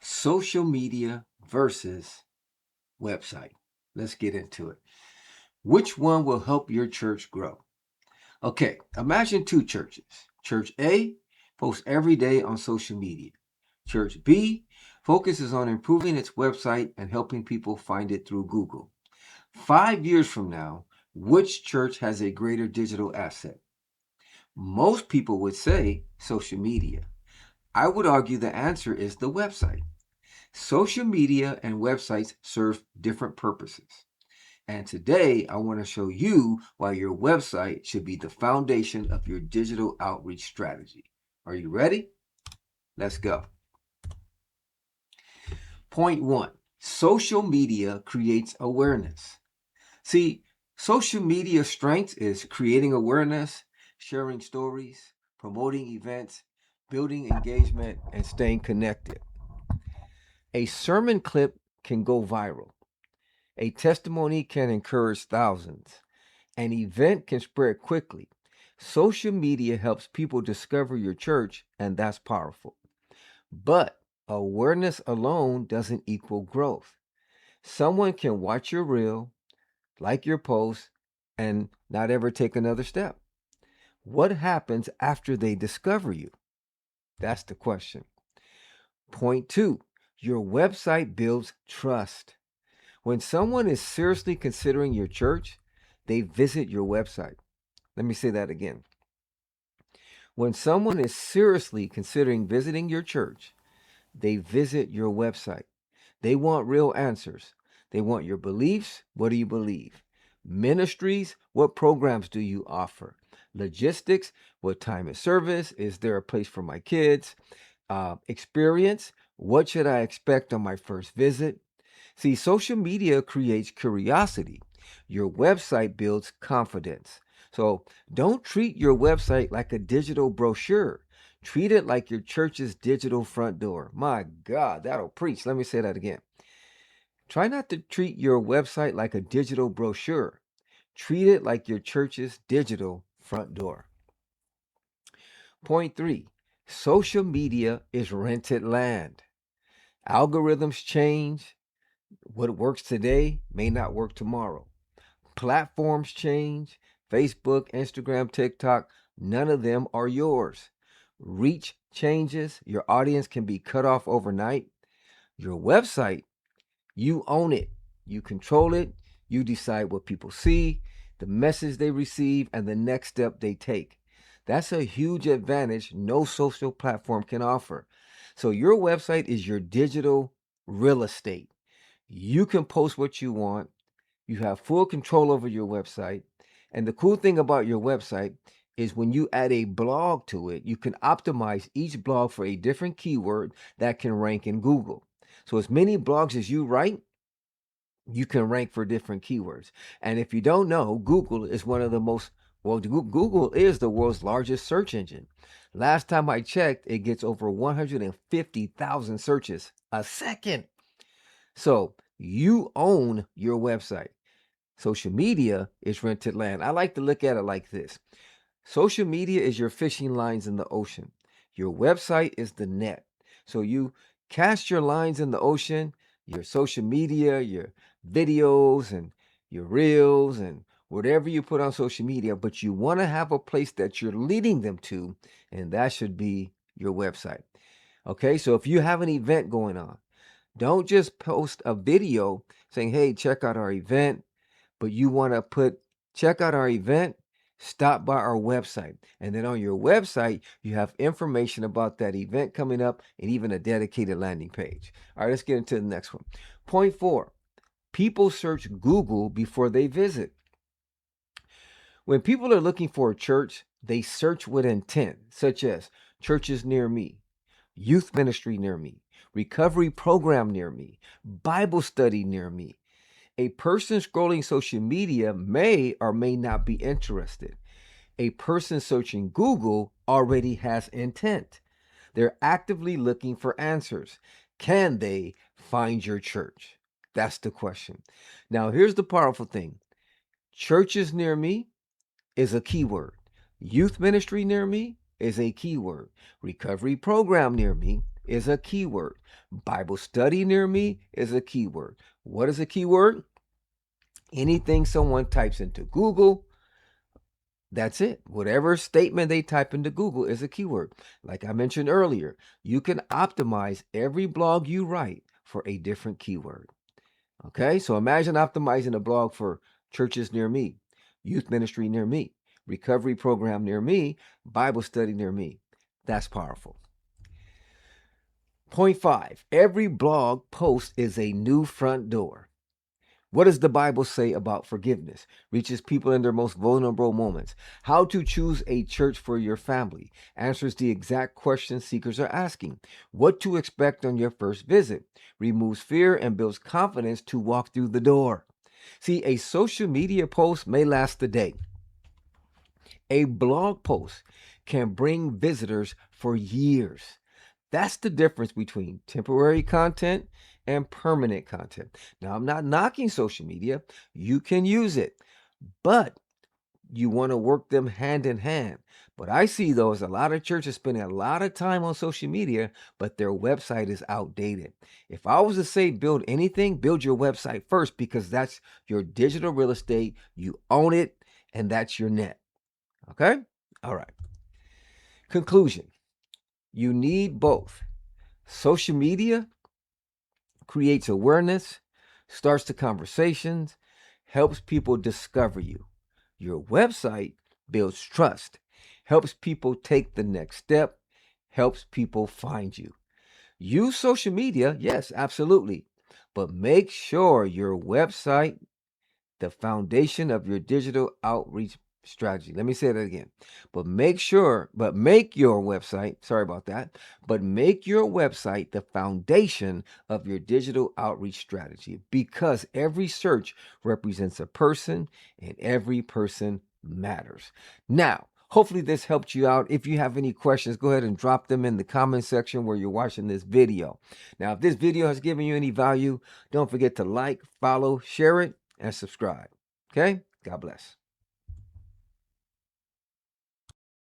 social media versus website. Let's get into it. Which one will help your church grow? Okay, imagine two churches. Church A posts every day on social media. Church B focuses on improving its website and helping people find it through Google. 5 years from now, which church has a greater digital asset? Most people would say social media. I would argue the answer is the website. Social media and websites serve different purposes. And today I want to show you why your website should be the foundation of your digital outreach strategy. Are you ready? Let's go. Point one, social media creates awareness. See, social media strength is creating awareness, sharing stories, promoting events, building engagement, and staying connected. A sermon clip can go viral. A testimony can encourage thousands. An event can spread quickly. Social media helps people discover your church, and that's powerful. But awareness alone doesn't equal growth. Someone can watch your reel, like your post, and not ever take another step. What happens after they discover you? That's the question. Point two, your website builds trust. When someone is seriously considering your church, they visit your website. Let me say that again. When someone is seriously considering visiting your church, they visit your website. They want real answers. They want your beliefs. What do you believe? Ministries, what programs do you offer? Logistics, what time is service? Is there a place for my kids? Experience, what should I expect on my first visit? See, social media creates curiosity. Your website builds confidence. So don't treat your website like a digital brochure. Treat it like your church's digital front door. My God, that'll preach. Let me say that again. Try not to treat your website like a digital brochure. Treat it like your church's digital front door. Point three, social media is rented land. Algorithms change. What works today may not work tomorrow. Platforms change. Facebook, Instagram, TikTok, none of them are yours. Reach changes. Your audience can be cut off overnight. Your website, you own it. You control it. You decide what people see, the message they receive, and the next step they take. That's a huge advantage no social platform can offer. So your website is your digital real estate. You can post what you want. You have full control over your website. And the cool thing about your website is when you add a blog to it, you can optimize each blog for a different keyword that can rank in Google. So as many blogs as you write, you can rank for different keywords. And if you don't know, Google is one of the most, well, Google is the world's largest search engine. Last time I checked, it gets over 150,000 searches a second. So you own your website. Social media is rented land. I like to look at it like this. Social media is your fishing lines in the ocean. Your website is the net. So you cast your lines in the ocean, your social media, your videos and your reels and whatever you put on social media, but you want to have a place that you're leading them to, and that should be your website. Okay, so if you have an event going on, don't just post a video saying, hey, check out our event, but you want to put, check out our event, stop by our website. And then on your website, you have information about that event coming up and even a dedicated landing page. All right, let's get into the next one. Point four, people search Google before they visit. When people are looking for a church, they search with intent, such as churches near me, youth ministry near me, recovery program near me, Bible study near me. A person scrolling social media may or may not be interested. A person searching Google already has intent. They're actively looking for answers. Can they find your church? That's the question. Now, here's the powerful thing. Churches near me is a keyword. Youth ministry near me is a keyword. Recovery program near me is a keyword. Bible study near me is a keyword. What is a keyword? Anything someone types into Google, that's it. Whatever statement they type into Google is a keyword. Like I mentioned earlier, you can optimize every blog you write for a different keyword. Okay, so imagine optimizing a blog for churches near me, youth ministry near me, recovery program near me, Bible study near me. That's powerful. Point 5, every blog post is a new front door. What does the Bible say about forgiveness? Reaches people in their most vulnerable moments. How to choose a church for your family. Answers the exact questions seekers are asking. What to expect on your first visit. Removes fear and builds confidence to walk through the door. See, a social media post may last a day. A blog post can bring visitors for years. That's the difference between temporary content and permanent content. Now, I'm not knocking social media. You can use it, but you want to work them hand in hand. But I see though is a lot of churches spending a lot of time on social media, but their website is outdated. If I was to say build anything, build your website first because that's your digital real estate. You own it, and that's your net. Okay? All right. Conclusion. You need both. Social media creates awareness, starts the conversations, helps people discover you. Your website builds trust, helps people take the next step, helps people find you. Use social media, yes, absolutely, but make sure your website, the foundation of your digital outreach strategy. Let me say that again. Make your website, sorry about that, but make your website the foundation of your digital outreach strategy because every search represents a person and every person matters. Now, hopefully this helped you out. If you have any questions, go ahead and drop them in the comment section where you're watching this video. Now, if this video has given you any value, don't forget to like, follow, share it, and subscribe. Okay? God bless.